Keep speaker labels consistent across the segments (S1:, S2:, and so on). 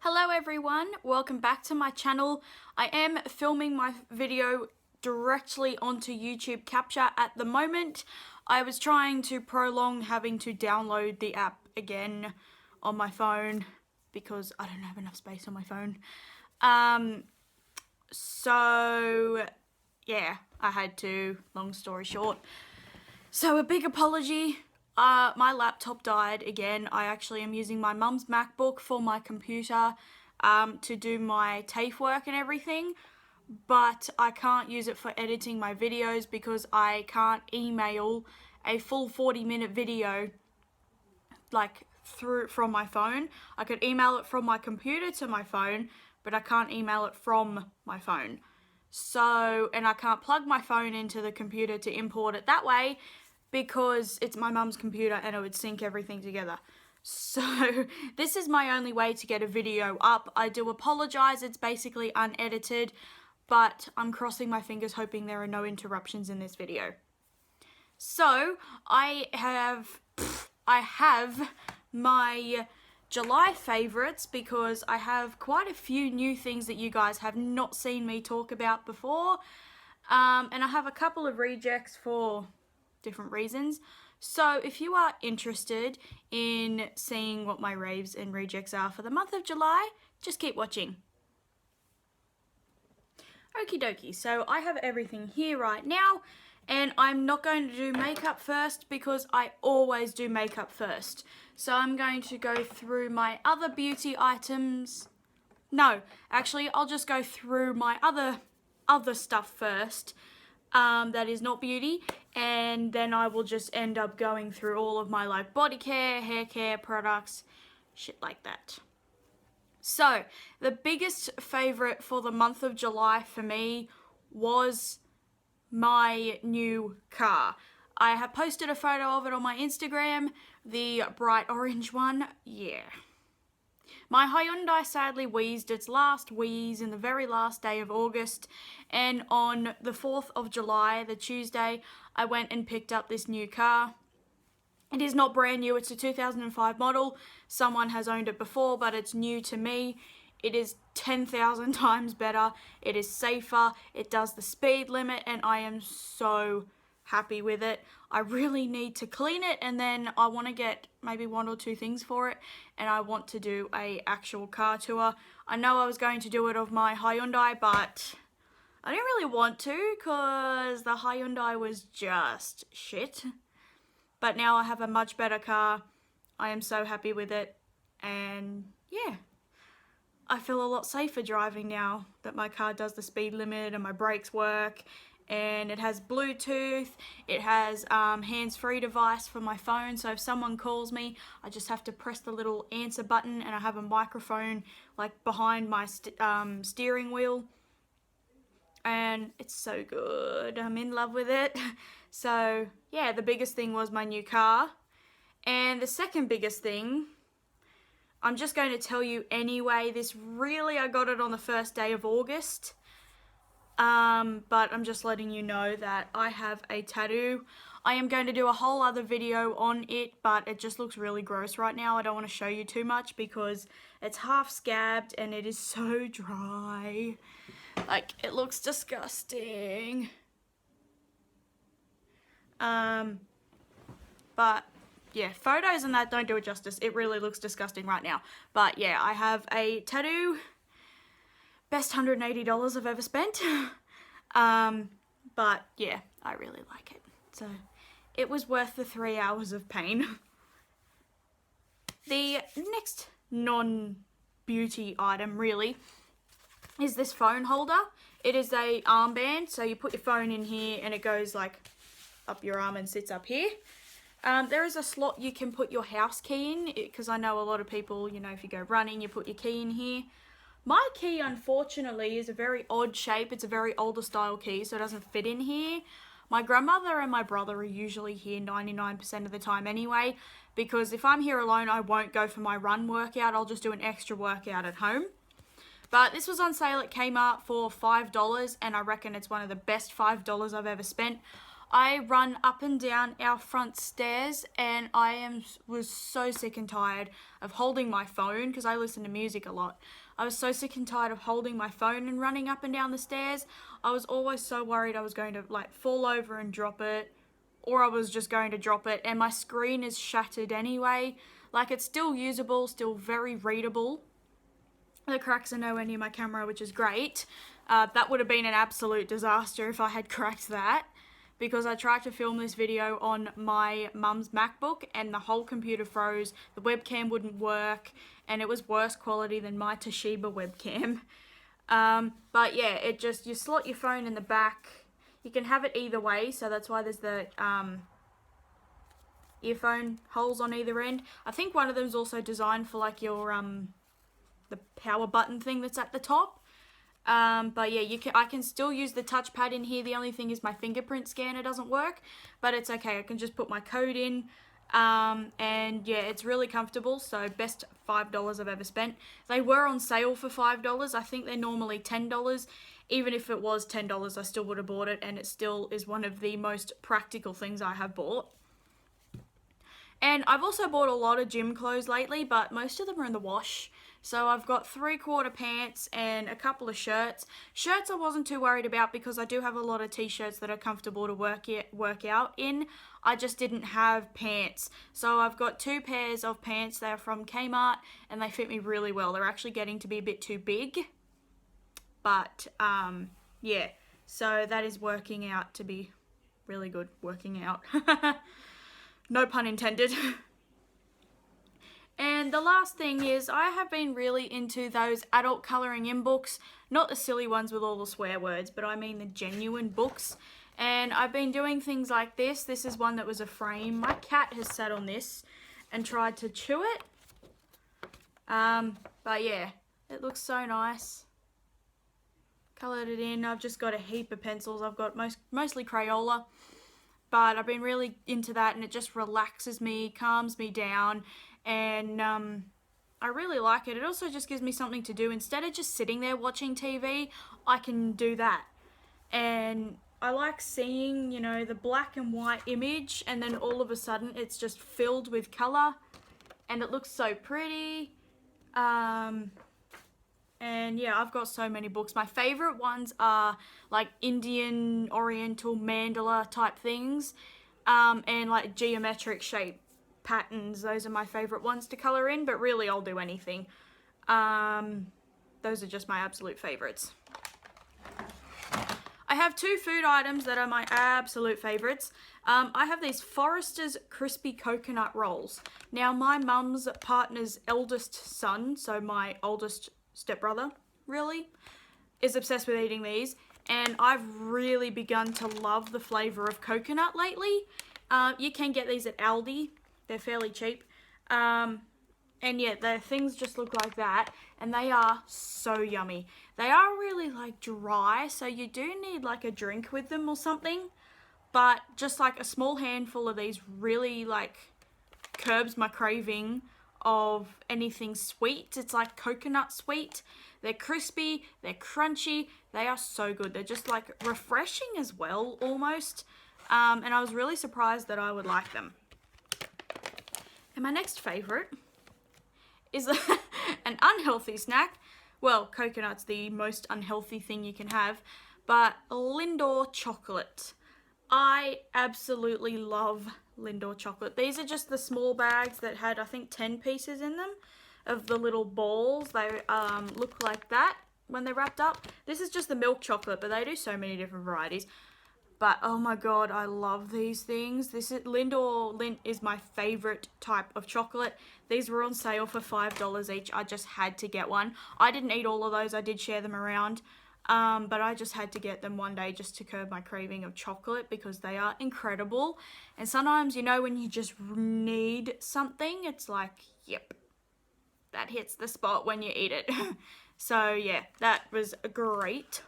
S1: Hello everyone, welcome back to my channel. I am filming my video directly onto YouTube Capture at the moment. I was trying to prolong having to download the app again on my phone because I don't have enough space on my phone. So yeah, I had to, long story short. So a big apology. My laptop died again. I actually am using my mum's MacBook for my computer to do my TAFE work and everything, but I can't use it for editing my videos because I can't email a full 40-minute video like from my phone. I could email it from my computer to my phone, but I can't email it from my phone. So, and I can't plug my phone into the computer to import it that way because it's my mum's computer and it would sync everything together. So this is my only way to get a video up. I do apologize, it's basically unedited, but I'm crossing my fingers hoping there are no interruptions in this video. So I have my July favorites because I have quite a few new things that you guys have not seen me talk about before. And I have a couple of rejects for different reasons. So if you are interested in seeing what my raves and rejects are for the month of July, just keep watching. Okie dokie, so I have everything here right now, and I'm not going to do makeup first because I always do makeup first. So I'm going to go through my other beauty items. No, actually I'll just go through my other stuff first. That is not beauty, and then I will just end up going through all of my like body care, hair care products, shit like that. So the biggest favorite for the month of July for me was my new car. I have posted a photo of it on my Instagram, the bright orange one. Yeah. My Hyundai sadly wheezed its last wheeze in the very last day of August, and on the 4th of July, the Tuesday, I went and picked up this new car. It is not brand new, it's a 2005 model. Someone has owned it before, but it's new to me. It is 10,000 times better, it is safer, it does the speed limit, and I am so happy with it. I really need to clean it, and then I want to get maybe one or two things for it, and I want to do a actual car tour. I know I was going to do it of my Hyundai, but I didn't really want to because the Hyundai was just shit. But now I have a much better car. I am so happy with it, and yeah, I feel a lot safer driving now that my car does the speed limit and my brakes work. And it has Bluetooth, it has hands-free device for my phone, so if someone calls me, I just have to press the little answer button, and I have a microphone like behind my steering wheel, and it's so good. I'm in love with it. So yeah, the biggest thing was my new car, and the second biggest thing, I'm just going to tell you anyway. I got it on the first day of August. But I'm just letting you know that I have a tattoo. I am going to do a whole other video on it, but it just looks really gross right now. I don't want to show you too much because it's half scabbed and it is so dry. Like, it looks disgusting. But yeah, photos and that don't do it justice. It really looks disgusting right now. But yeah, I have a tattoo. Best $180 I've ever spent. But yeah, I really like it. So it was worth the 3 hours of pain. The next non-beauty item really is this phone holder. It is a armband, so you put your phone in here and it goes like up your arm and sits up here. There is a slot you can put your house key in, because I know a lot of people, you know, if you go running, you put your key in here. My key, unfortunately, is a very odd shape. It's a very older style key, so it doesn't fit in here. My grandmother and my brother are usually here 99% of the time anyway, because if I'm here alone, I won't go for my run workout. I'll just do an extra workout at home. But this was on sale at Kmart for $5, and I reckon it's one of the best $5 I've ever spent. I run up and down our front stairs, and was so sick and tired of holding my phone, because I listen to music a lot. I was so sick and tired of holding my phone and running up and down the stairs. I was always so worried I was going to like fall over and drop it, or I was just going to drop it, and my screen is shattered anyway. Like, it's still usable, still very readable. The cracks are nowhere near my camera, which is great. That would have been an absolute disaster if I had cracked that, because I tried to film this video on my mum's MacBook and the whole computer froze, the webcam wouldn't work, and it was worse quality than my Toshiba webcam. But yeah, you slot your phone in the back. You can have it either way, so that's why there's the earphone holes on either end. I think one of them is also designed for like your the power button thing that's at the top. But yeah, I can still use the touchpad in here. The only thing is my fingerprint scanner doesn't work, but it's okay. I can just put my code in. And yeah, it's really comfortable. So best $5 I've ever spent. They were on sale for $5. I think they're normally $10. Even if it was $10, I still would have bought it, and it still is one of the most practical things I have bought. And I've also bought a lot of gym clothes lately, but most of them are in the wash. So I've got 3/4 pants and a couple of shirts. Shirts I wasn't too worried about because I do have a lot of t-shirts that are comfortable to work out in. I just didn't have pants. So I've got 2 pairs of pants. They're from Kmart and they fit me really well. They're actually getting to be a bit too big. But yeah, so that is working out to be really good. Working out. No pun intended. And the last thing is, I have been really into those adult colouring in books, not the silly ones with all the swear words, but I mean the genuine books. And I've been doing things like this. This is one that was a frame. My cat has sat on this and tried to chew it. But yeah, it looks so nice. Coloured it in. I've just got a heap of pencils. I've got mostly Crayola. But I've been really into that, and it just relaxes me, calms me down, and I really like it. It also just gives me something to do. Instead of just sitting there watching TV, I can do that. And I like seeing, you know, the black and white image, and then all of a sudden it's just filled with colour, and it looks so pretty. And yeah, I've got so many books. My favourite ones are like Indian, Oriental, mandala type things, and like geometric shape patterns. Those are my favourite ones to colour in, but really I'll do anything. Those are just my absolute favourites. I have 2 food items that are my absolute favourites. I have these Forester's Crispy Coconut Rolls. Now, my mum's partner's eldest son, so my oldest stepbrother, really, is obsessed with eating these, and I've really begun to love the flavour of coconut lately. You can get these at Aldi. They're fairly cheap. And yeah, the things just look like that, and they are so yummy. They are really like dry, so you do need like a drink with them or something, but just like a small handful of these really like curbs my craving of anything sweet. It's like coconut sweet. They're crispy, they're crunchy, they are so good. They're just like refreshing as well, almost. And I was really surprised that I would like them. And my next favourite is an unhealthy snack. Well, coconut's the most unhealthy thing you can have, but Lindor chocolate. I absolutely love Lindor chocolate. These are just the small bags that had, I think, 10 pieces in them of the little balls. They look like that when they're wrapped up. This is just the milk chocolate, but they do so many different varieties. But oh my god, I love these things. Lindor is my favorite type of chocolate. These were on sale for $5 each. I just had to get one. I didn't eat all of those. I did share them around. But I just had to get them one day just to curb my craving of chocolate because they are incredible. And sometimes, you know, when you just need something, it's like, yep, that hits the spot when you eat it. So yeah, that was great.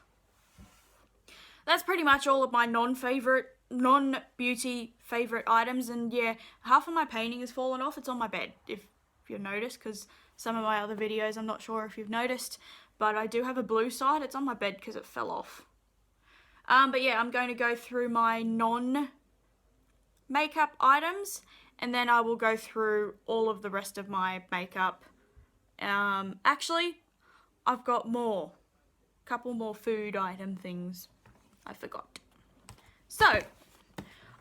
S1: That's pretty much all of my non-beauty favorite items. And yeah, half of my painting has fallen off. It's on my bed, if you've noticed, because some of my other videos, I'm not sure if you've noticed, but I do have a blue side. It's on my bed because it fell off. But yeah, I'm going to go through my non-makeup items, and then I will go through all of the rest of my makeup. Actually, I've got more. Couple more food item things I forgot. So,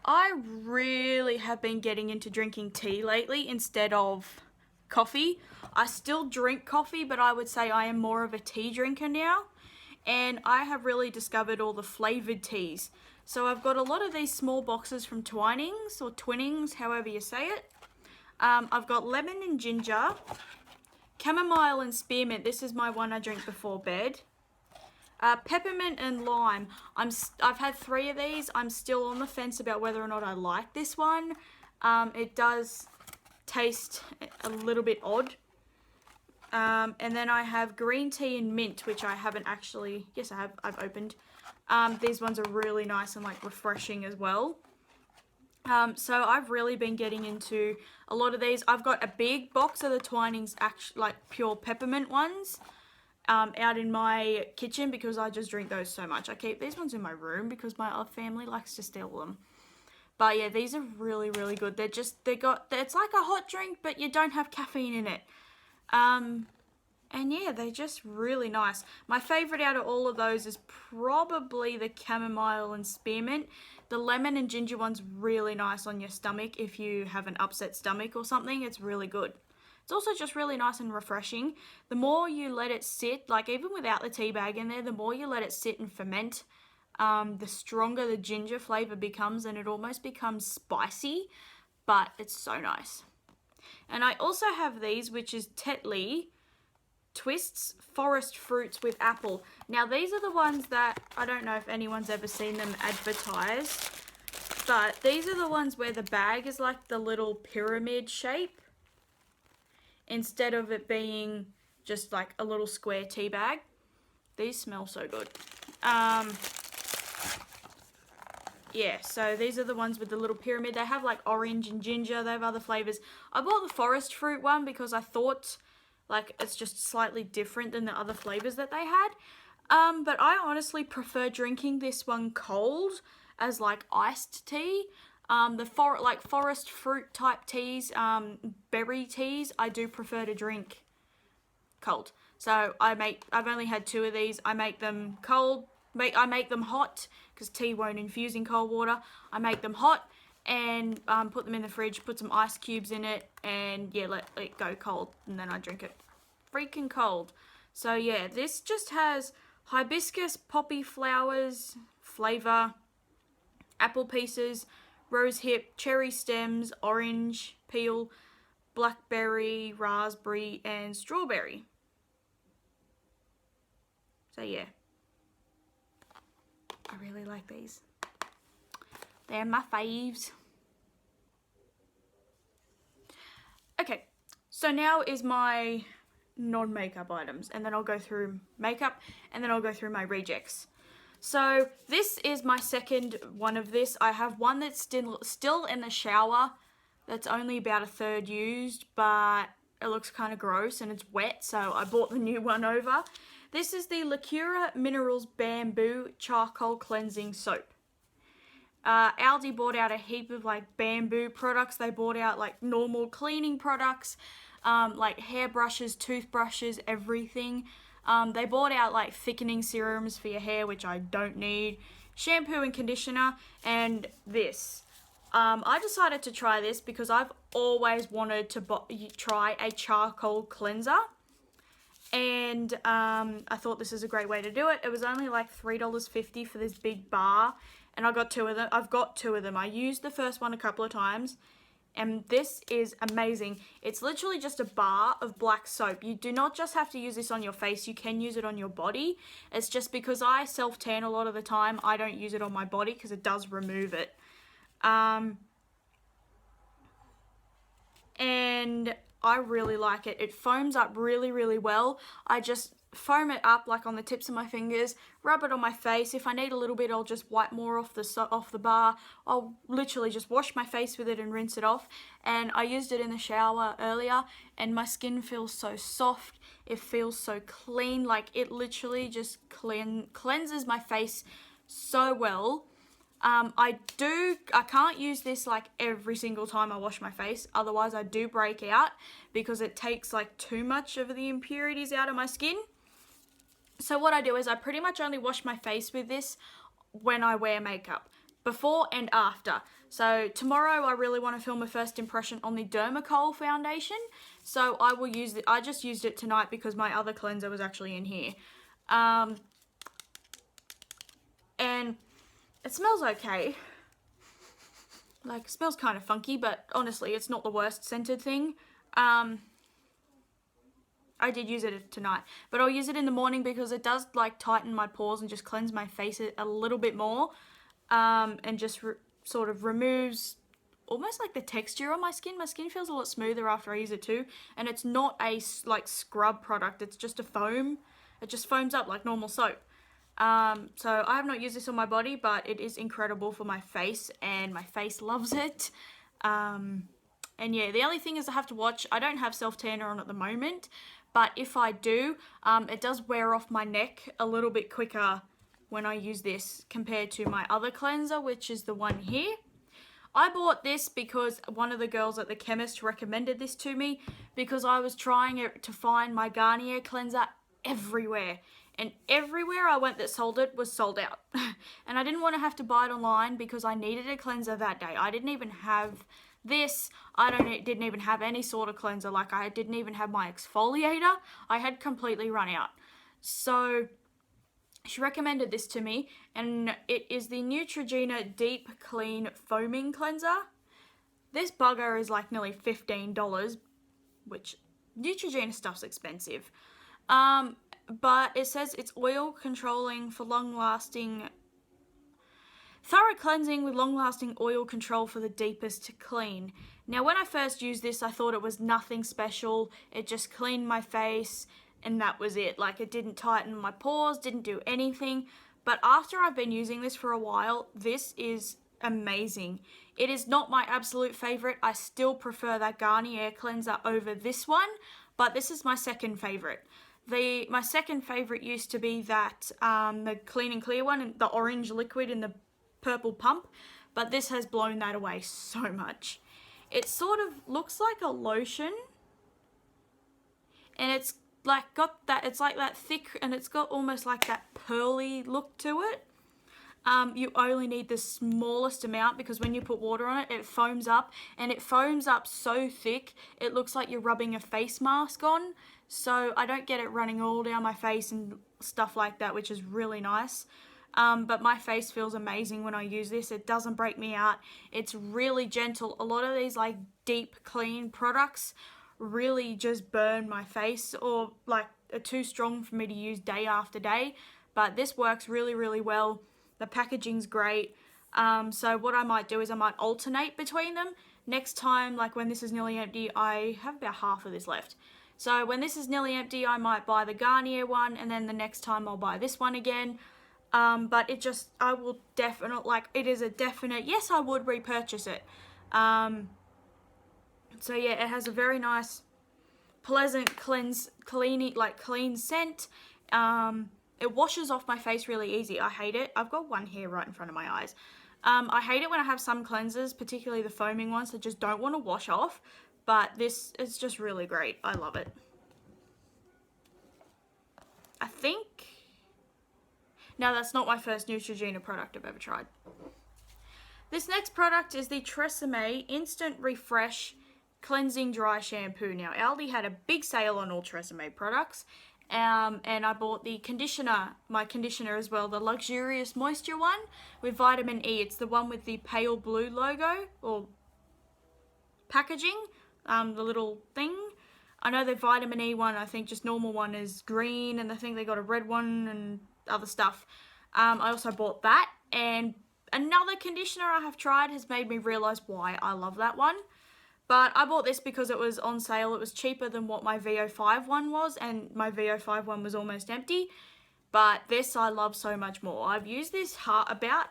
S1: I really have been getting into drinking tea lately instead of coffee. I still drink coffee, but I would say I am more of a tea drinker now. And I have really discovered all the flavored teas. So I've got a lot of these small boxes from Twinings, or Twinnings, however you say it. I've got lemon and ginger, chamomile and spearmint. This is my one I drink before bed. Peppermint and lime. I've had 3 of these. I'm still on the fence about whether or not I like this one. It does taste a little bit odd. And then I have green tea and mint, which I haven't actually, yes I have, I've opened. These ones are really nice and like refreshing as well. So I've really been getting into a lot of these. I've got a big box of the Twinings, like pure peppermint ones, out in my kitchen because I just drink those so much. I keep these ones in my room because my other family likes to steal them. But yeah, these are really, really good. It's like a hot drink, but you don't have caffeine in it. And yeah, they're just really nice. My favourite out of all of those is probably the chamomile and spearmint. The lemon and ginger one's really nice on your stomach if you have an upset stomach or something. It's really good. It's also just really nice and refreshing. The more you let it sit, like even without the tea bag in there, the more you let it sit and ferment, the stronger the ginger flavour becomes, and it almost becomes spicy, but it's so nice. And I also have these, which is Tetley Twists Forest Fruits with Apple. Now these are the ones that, I don't know if anyone's ever seen them advertised, but these are the ones where the bag is like the little pyramid shape instead of it being just like a little square tea bag. These smell so good. Yeah, so these are the ones with the little pyramid. They have like orange and ginger. They have other flavours. I bought the forest fruit one because I thought like it's just slightly different than the other flavours that they had. But I honestly prefer drinking this one cold as like iced tea. The forest fruit type teas, berry teas, I do prefer to drink cold. So I've only had 2 of these. I make them cold. I make them hot because tea won't infuse in cold water. I make them hot and put them in the fridge, put some ice cubes in it, and yeah, let it go cold, and then I drink it freaking cold. So yeah, this just has hibiscus, poppy flowers, flavour, apple pieces, rose hip, cherry stems, orange peel, blackberry, raspberry, and strawberry. So yeah, I really like these. They're my faves. Okay, so now is my non-makeup items, and then I'll go through makeup, and then I'll go through my rejects. So this is my second one of this. I have one that's still in the shower that's only about 1/3 used, but it looks kind of gross and it's wet, so I bought the new one over. This is the Lacura Minerals Bamboo Charcoal Cleansing Soap. Aldi bought out a heap of like bamboo products. They bought out like normal cleaning products, like hairbrushes, toothbrushes, everything. They bought out like thickening serums for your hair, which I don't need, shampoo and conditioner, and this. I decided to try this because I've always wanted to try a charcoal cleanser. And I thought this is a great way to do it. It was only like $3.50 for this big bar, and I got 2 of them. I've got 2 of them. I used the first one a couple of times, and this is amazing. It's literally just a bar of black soap. You do not just have to use this on your face. You can use it on your body. It's just because I self-tan a lot of the time, I don't use it on my body because it does remove it. And I really like it. It foams up really, really well. I just foam it up like on the tips of my fingers, rub it on my face. If I need a little bit, I'll just wipe more off the bar. I'll literally just wash my face with it and rinse it off. And I used it in the shower earlier, and my skin feels so soft. It feels so clean. Like it literally just cleanses my face so well. I can't use this like every single time I wash my face, otherwise I do break out because it takes like too much of the impurities out of my skin. So what I do is I pretty much only wash my face with this when I wear makeup, before and after. So tomorrow I really want to film a first impression on the Dermacol foundation, so I will use it. I just used it tonight because my other cleanser was actually in here. And it smells okay. Like, it smells kind of funky, but honestly, it's not the worst scented thing. I did use it tonight, but I'll use it in the morning because it does like tighten my pores and just cleanse my face a little bit more, and just sort of removes almost like the texture on my skin. My skin feels a lot smoother after I use it too, and it's not a like scrub product, it's just a foam. It just foams up like normal soap. So I have not used this on my body, but it is incredible for my face, and my face loves it. And yeah, the only thing is I have to watch. I don't have self-tanner on at the moment, but if I do, it does wear off my neck a little bit quicker when I use this compared to my other cleanser, which is the one here. I bought this because one of the girls at the chemist recommended this to me because I was trying to find my Garnier cleanser everywhere. And everywhere I went that sold it was sold out. And I didn't want to have to buy it online because I needed a cleanser that day. I didn't even have this. Didn't even have any sort of cleanser. Like, I didn't even have my exfoliator. I had completely run out. So she recommended this to me, and it is the Neutrogena Deep Clean Foaming Cleanser. This bugger is like nearly $15, which Neutrogena stuff's expensive. But it says it's oil controlling for long-lasting, thorough cleansing with long-lasting oil control for the deepest clean. Now, when I first used this, I thought it was nothing special. It just cleaned my face, and that was it. Like, it didn't tighten my pores, didn't do anything. But after I've been using this for a while, this is amazing. It is not my absolute favorite. I still prefer that Garnier cleanser over this one, but this is my second favorite. My second favorite used to be that the Clean and Clear one, and the orange liquid in the purple pump, but this has blown that away so much. It sort of looks like a lotion, and it's like got that, it's like that thick, and it's got almost like that pearly look to it. You only need the smallest amount because when you put water on it, it foams up, and it foams up so thick it looks like you're rubbing a face mask on. So I don't get it running all down my face and stuff like that, which is really nice. But my face feels amazing when I use this. It doesn't break me out. It's really gentle. A lot of these like deep clean products really just burn my face, or like are too strong for me to use day after day. But this works really, really well. The packaging's great. So what I might do is I might alternate between them. Next time, like when this is nearly empty, I have about half of this left. So when this is nearly empty, I might buy the Garnier one, and then the next time I'll buy this one again. But it just, I will definitely, like, it is a definite, yes, I would repurchase it. So yeah, it has a very nice, pleasant, clean scent. It washes off my face really easy. I hate it. I've got one hair right in front of my eyes. I hate it when I have some cleansers, particularly the foaming ones, that just don't want to wash off. But this is just really great. I love it. I think... Now, that's not my first Neutrogena product I've ever tried. This next product is the Tresemme Instant Refresh Cleansing Dry Shampoo. Now, Aldi had a big sale on all Tresemme products. And I bought the conditioner, my conditioner as well, the Luxurious Moisture one with vitamin E. It's the one with the pale blue logo or packaging, the little thing. I know the vitamin E one, I think just normal one is green, and I think they got a red one and other stuff. I also bought that, and another conditioner I have tried has made me realise why I love that one. But I bought this because it was on sale. It was cheaper than what my VO5 one was, and my VO5 one was almost empty. But this I love so much more. I've used this about,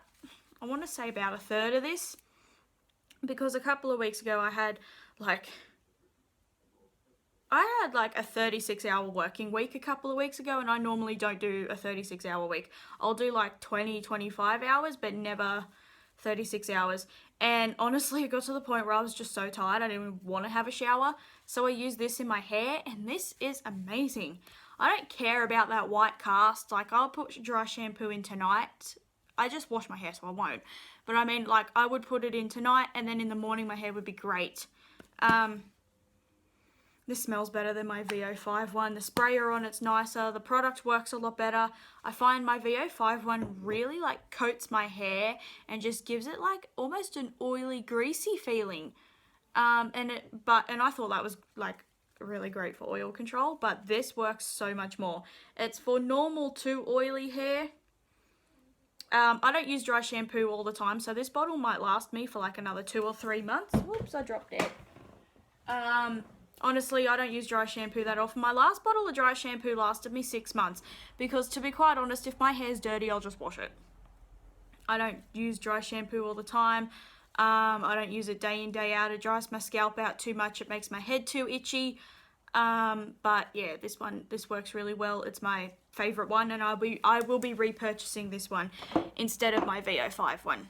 S1: I want to say about a third of this, because a couple of weeks ago I had like I had like a 36-hour working week a couple of weeks ago, and I normally don't do a 36-hour week. I'll do like 20, 25 hours, but never 36 hours. And honestly, it got to the point where I was just so tired, I didn't even want to have a shower. So I used this in my hair, and this is amazing. I don't care about that white cast. Like, I'll put dry shampoo in tonight. I just wash my hair, so I won't. But I mean, like, I would put it in tonight, and then in the morning my hair would be great. This smells better than my VO5 one. The sprayer on it's nicer. The product works a lot better. I find my VO5 one really like coats my hair and just gives it like almost an oily, greasy feeling. And I thought that was like really great for oil control, but this works so much more. It's for normal to oily hair. I don't use dry shampoo all the time, so this bottle might last me for like another 2 or 3 months. Whoops, I dropped it. Honestly, I don't use dry shampoo that often. My last bottle of dry shampoo lasted me 6 months because, to be quite honest, if my hair's dirty, I'll just wash it. I don't use dry shampoo all the time. I don't use it day in, day out. It dries my scalp out too much. It makes my head too itchy. But yeah, this works really well. It's my favorite one, and I will be repurchasing this one instead of my VO5 one.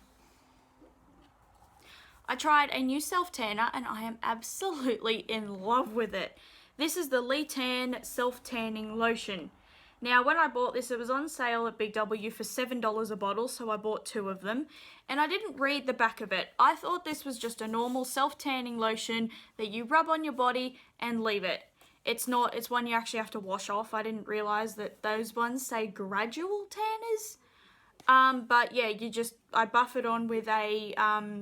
S1: I tried a new self-tanner and I am absolutely in love with it. This is the Tan Self-Tanning Lotion. Now, when I bought this, it was on sale at Big W for $7 a bottle, so I bought 2 of them. And I didn't read the back of it. I thought this was just a normal self-tanning lotion that you rub on your body and leave it. It's not, it's one you actually have to wash off. I didn't realize that those ones say gradual tanners. But yeah, I buff it on with a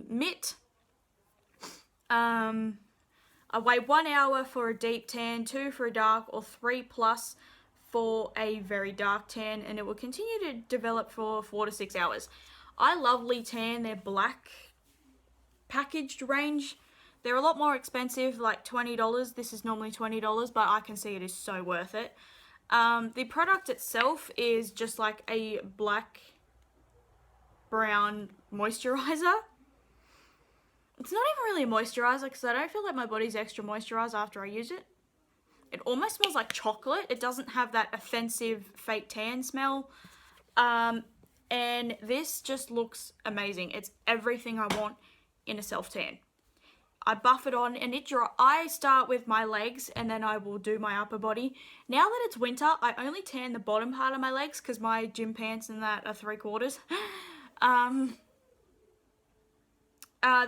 S1: mitt. I wait 1 hour for a deep tan, 2 for a dark, or 3+ for a very dark tan, and it will continue to develop for 4 to 6 hours. I love Tan, their black packaged range. They're a lot more expensive, like $20. This is normally $20, but I can see it is so worth it. The product itself is just like a black brown moisturizer. It's not even really a moisturizer because I don't feel like my body's extra moisturized after I use it. It almost smells like chocolate. It doesn't have that offensive fake tan smell. And this just looks amazing. It's everything I want in a self-tan. I buff it on and I start with my legs and then I will do my upper body. Now that it's winter, I only tan the bottom part of my legs because my gym pants and that are 3/4.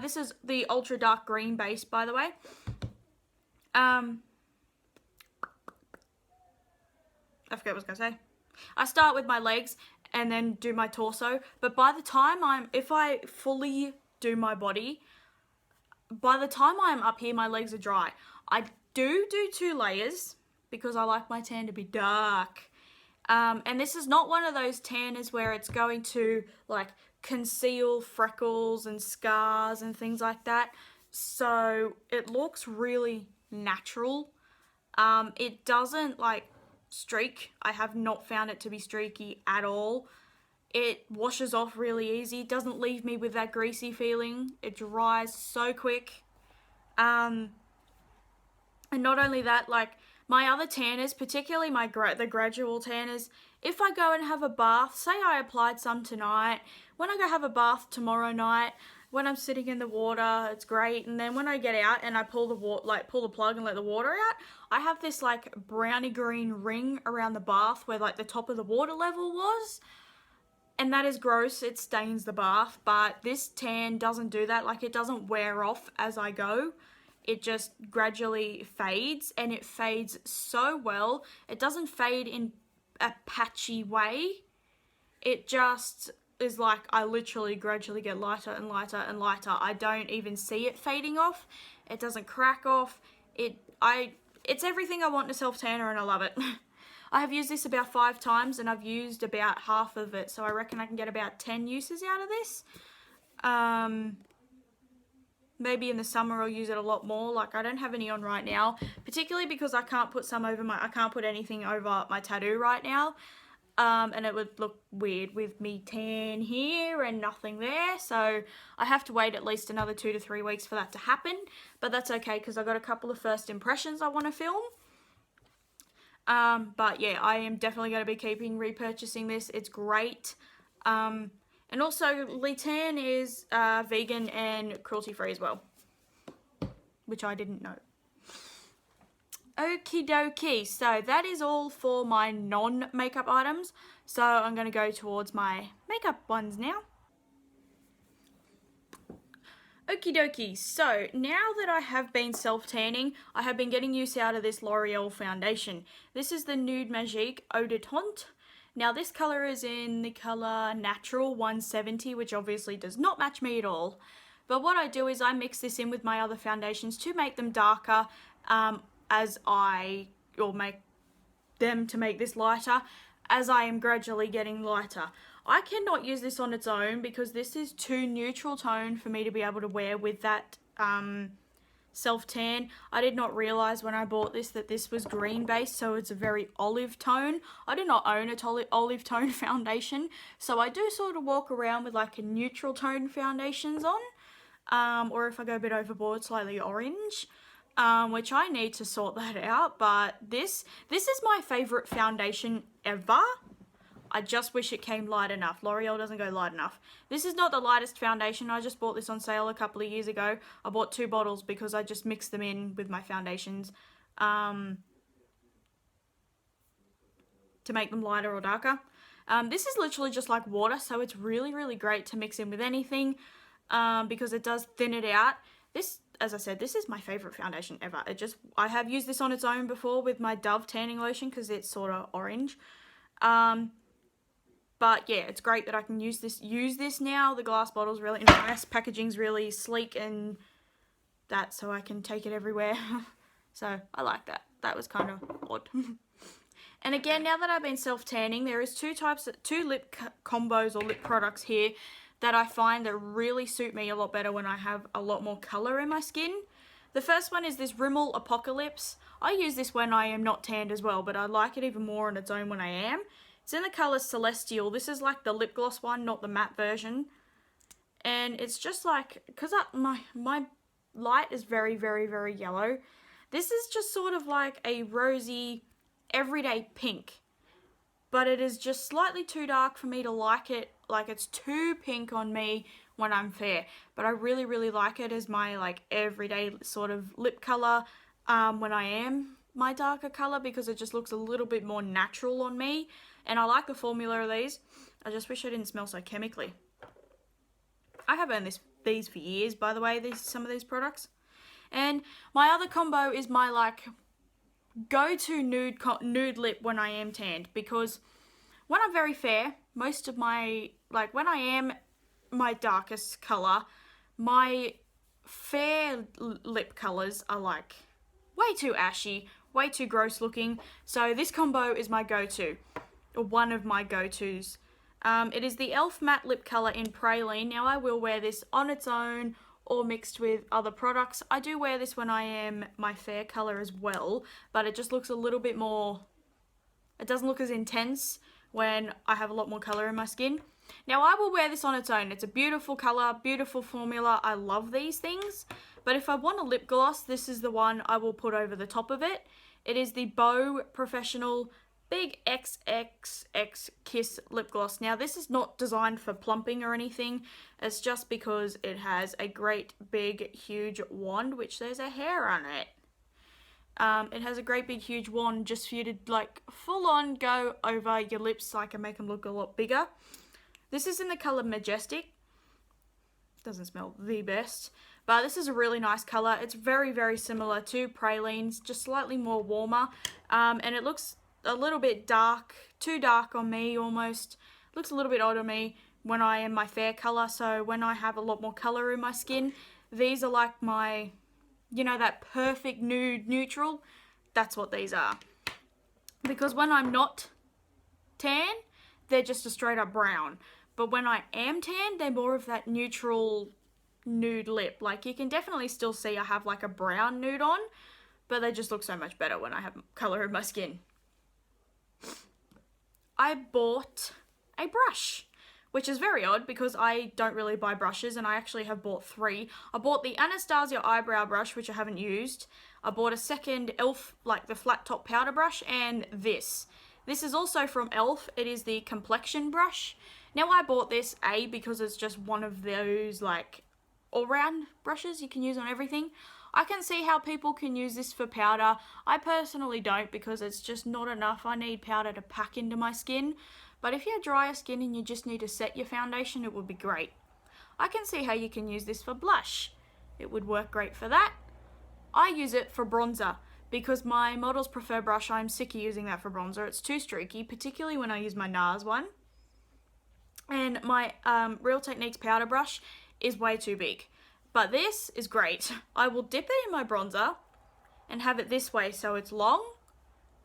S1: This is the ultra dark green base, by the way. I forget what I was going to say. I start with my legs and then do my torso, but by the time if I fully do my body, by the time I'm up here, my legs are dry. I do 2 layers because I like my tan to be dark. And this is not one of those tanners where it's going to like conceal freckles and scars and things like that. So it looks really natural. It doesn't like streak. I have not found it to be streaky at all. It washes off really easy. It doesn't leave me with that greasy feeling. It dries so quick. And not only that, like my other tanners, particularly the gradual tanners, if I go and have a bath, say I applied some tonight, when I go have a bath tomorrow night, when I'm sitting in the water, it's great. And then when I get out and I pull the plug and let the water out, I have this like browny green ring around the bath where like the top of the water level was. And that is gross. It stains the bath, but this tan doesn't do that. Like, it doesn't wear off as I go. It just gradually fades, and it fades so well. It doesn't fade in a patchy way. It just is like I literally gradually get lighter and lighter and lighter. I don't even see it fading off. It doesn't crack off. It's everything I want in a self-tanner, and I love it. I have used this about 5 times and I've used about half of it, so I reckon I can get about 10 uses out of this. Maybe in the summer I'll use it a lot more. Like, I don't have any on right now, particularly because I can't put anything over my tattoo right now. And it would look weird with me tan here and nothing there, so I have to wait at least another 2 to 3 weeks for that to happen, but that's okay because I've got a couple of first impressions I want to film. But yeah, I am definitely going to be repurchasing this. It's great. And also, Litan is vegan and cruelty-free as well, which I didn't know. Okie dokie, so that is all for my non-makeup items. So I'm going to go towards my makeup ones now. Okie dokie, so now that I have been self-tanning, I have been getting use out of this L'Oreal foundation. This is the Nude Magique Eau de Tente. Now this colour is in the colour Natural 170, which obviously does not match me at all. But what I do is I mix this in with my other foundations to make them darker, make them to make this lighter as I am gradually getting lighter. I cannot use this on its own because this is too neutral tone for me to be able to wear with that self-tan. I did not realise when I bought this that this was green based, so it's a very olive tone. I do not own a olive tone foundation, so I do sort of walk around with like a neutral tone foundations on, or if I go a bit overboard, slightly orange. Which I need to sort that out, but this is my favourite foundation ever. I just wish it came light enough. L'Oreal doesn't go light enough. This is not the lightest foundation. I just bought this on sale a couple of years ago. I bought 2 bottles because I just mixed them in with my foundations to make them lighter or darker. This is literally just like water, so it's really, really great to mix in with anything because it does thin it out. This, as I said, this is my favourite foundation ever. I have used this on its own before with my Dove tanning lotion because it's sort of orange. But yeah, it's great that I can use this now. The glass bottle's really nice. Packaging's really sleek and that, so I can take it everywhere. So I like that. That was kind of odd. And again, now that I've been self-tanning, there is two lip combos or lip products here that I find that really suit me a lot better when I have a lot more colour in my skin. The first one is this Rimmel Apocalypse. I use this when I am not tanned as well, but I like it even more on its own when I am. It's in the colour Celestial. This is like the lip gloss one, not the matte version. And it's just like, because my light is very, very, very yellow. This is just sort of like a rosy, everyday pink. But it is just slightly too dark for me to like it. Like, it's too pink on me when I'm fair. But I really, really like it as my, like, everyday sort of lip colour when I am my darker colour, because it just looks a little bit more natural on me. And I like the formula of these. I just wish I didn't smell so chemically. I have owned these for years, by the way, some of these products. And my other combo is my, like, go-to nude lip when I am tanned, because when I'm very fair, most of my, like, when I am my darkest colour, my fair lip colours are like way too ashy, way too gross looking. So this combo is my go-to, or one of my go-tos. It is the e.l.f. matte lip colour in Praline. Now I will wear this on its own or mixed with other products. I do wear this when I am my fair colour as well, but it just looks a little bit more, it doesn't look as intense when I have a lot more colour in my skin. Now I will wear this on its own. It's a beautiful colour, beautiful formula. I love these things. But if I want a lip gloss, this is the one I will put over the top of it. It is the Bow Professional Big XXX Kiss Lip Gloss. Now this is not designed for plumping or anything. It's just because it has a great big huge wand, which there's a hair on it. It has a great big huge wand just for you to, like, full on go over your lips so I can make them look a lot bigger. This is in the colour Majestic. Doesn't smell the best, but this is a really nice colour. It's very, very similar to Praline's, just slightly more warmer, and it looks a little bit dark, too dark on me almost. Looks a little bit odd on me when I am my fair colour, so when I have a lot more colour in my skin, these are like my, you know, that perfect nude neutral. That's what these are. Because when I'm not tan, they're just a straight up brown. But when I am tan, they're more of that neutral nude lip. Like, you can definitely still see I have like a brown nude on, but they just look so much better when I have colour in my skin. I bought a brush, which is very odd because I don't really buy brushes, and I actually have bought 3. I bought the Anastasia eyebrow brush, which I haven't used. I bought a second e.l.f. like the flat top powder brush, and this. This is also from e.l.f. It is the complexion brush. Now I bought this because it's just one of those like all-round brushes you can use on everything. I can see how people can use this for powder. I personally don't, because it's just not enough. I need powder to pack into my skin. But if you have drier skin and you just need to set your foundation, it would be great. I can see how you can use this for blush. It would work great for that. I use it for bronzer because my Models Prefer brush, I'm sick of using that for bronzer. It's too streaky, particularly when I use my NARS one. And my Real Techniques powder brush is way too big. But this is great. I will dip it in my bronzer and have it this way so it's long,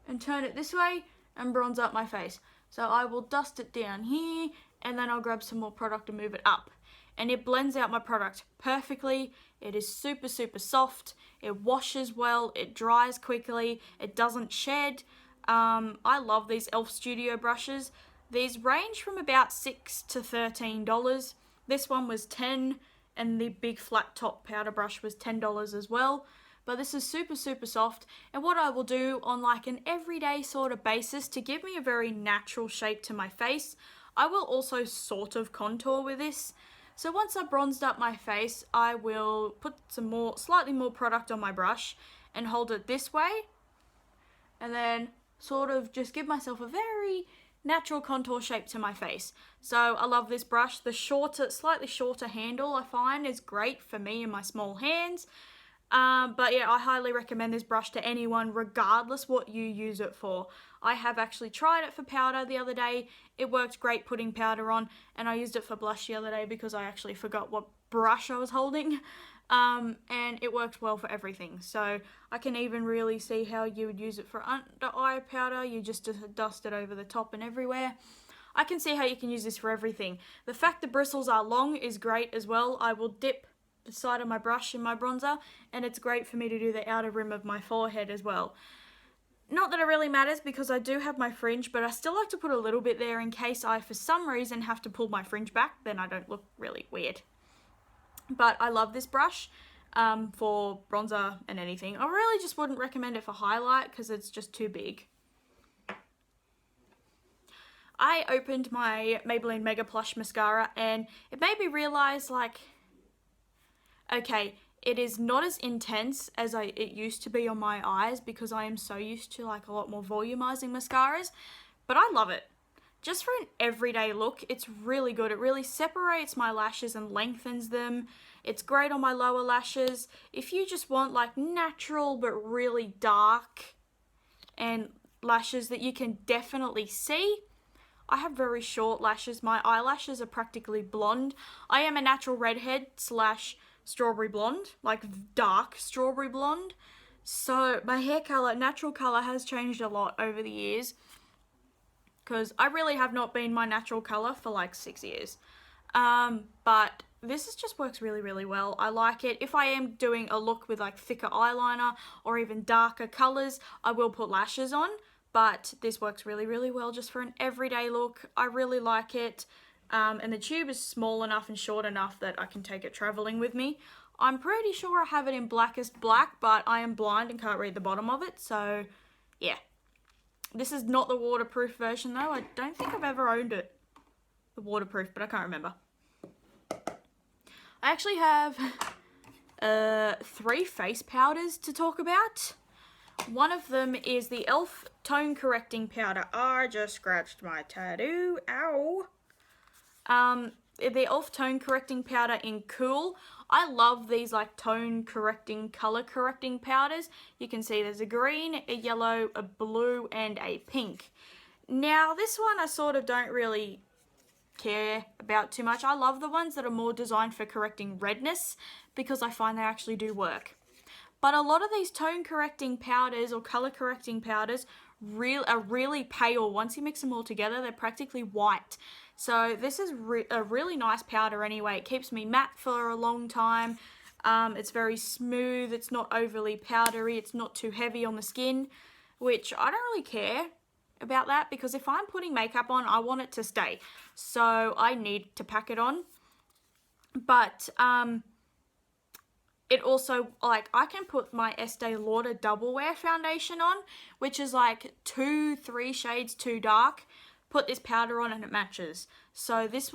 S1: and turn it this way and bronze up my face. So I will dust it down here, and then I'll grab some more product and move it up. And it blends out my product perfectly. It is super, super soft. It washes well. It dries quickly. It doesn't shed. I love these e.l.f. Studio brushes. These range from about $6 to $13. This one was $10, and the big flat top powder brush was $10 as well. But this is super, super soft. And what I will do on like an everyday sort of basis to give me a very natural shape to my face, I will also sort of contour with this. So once I've bronzed up my face, I will put some slightly more product on my brush and hold it this way. And then sort of just give myself a very natural contour shape to my face. So I love this brush. The slightly shorter handle I find is great for me and my small hands. But yeah, I highly recommend this brush to anyone, regardless what you use it for. I have actually tried it for powder the other day. It worked great putting powder on, and I used it for blush the other day because I actually forgot what brush I was holding. And it works well for everything. So I can even really see how you would use it for under eye powder. You just dust it over the top and everywhere. I can see how you can use this for everything. The fact the bristles are long is great as well. I will dip the side of my brush in my bronzer, and it's great for me to do the outer rim of my forehead as well. Not that it really matters because I do have my fringe, but I still like to put a little bit there in case I for some reason have to pull my fringe back, then I don't look really weird. But I love this brush for bronzer and anything. I really just wouldn't recommend it for highlight because it's just too big. I opened my Maybelline Mega Plush mascara, and it made me realise, like, okay, it is not as intense as it used to be on my eyes because I am so used to like a lot more volumizing mascaras, but I love it. Just for an everyday look, it's really good. It really separates my lashes and lengthens them. It's great on my lower lashes. If you just want like natural but really dark and lashes that you can definitely see, I have very short lashes. My eyelashes are practically blonde. I am a natural redhead / strawberry blonde, like dark strawberry blonde. So my hair color, natural color, has changed a lot over the years because I really have not been my natural color for like 6 years. But this just works really, really well. I like it. If I am doing a look with like thicker eyeliner or even darker colors, I will put lashes on, but this works really, really well just for an everyday look. I really like it. And the tube is small enough and short enough that I can take it traveling with me. I'm pretty sure I have it in blackest black, but I am blind and can't read the bottom of it, so yeah. This is not the waterproof version though. I don't think I've ever owned it. The waterproof, but I can't remember. I actually have 3 face powders to talk about. One of them is the e.l.f. Tone Correcting Powder. I just scratched my tattoo. Ow. The e.l.f. Tone Correcting Powder in Cool. I love these like tone correcting, color correcting powders. You can see there's a green, a yellow, a blue, and a pink. Now this one I sort of don't really care about too much. I love the ones that are more designed for correcting redness because I find they actually do work. But a lot of these tone correcting powders or color correcting powders are really pale. Once you mix them all together, they're practically white. So this is a really nice powder anyway. It keeps me matte for a long time. It's very smooth. It's not overly powdery. It's not too heavy on the skin, which I don't really care about that because if I'm putting makeup on, I want it to stay. So I need to pack it on. But it also, like, I can put my Estee Lauder Double Wear foundation on, which is like 3 shades too dark. Put this powder on and it matches. So this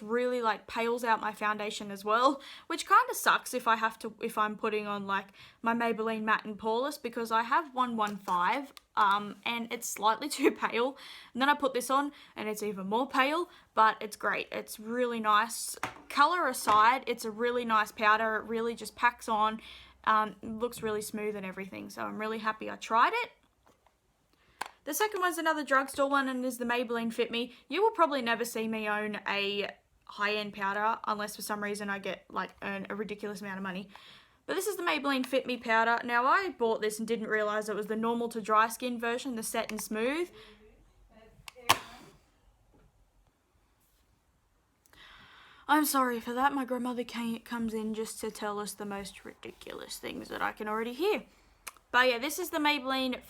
S1: really like pales out my foundation as well, which kind of sucks if I'm putting on like my Maybelline Matte and Poreless, because I have 115 and it's slightly too pale. And then I put this on and it's even more pale, but it's great. It's really nice. Color aside, it's a really nice powder. It really just packs on. Looks really smooth and everything. So I'm really happy I tried it. The second one's another drugstore one, and is the Maybelline Fit Me. You will probably never see me own a high-end powder unless for some reason I earn a ridiculous amount of money. But this is the Maybelline Fit Me powder. Now, I bought this and didn't realise it was the normal to dry skin version, the set and smooth. I'm sorry for that. My grandmother comes in just to tell us the most ridiculous things that I can already hear. But yeah, this is the Maybelline Fit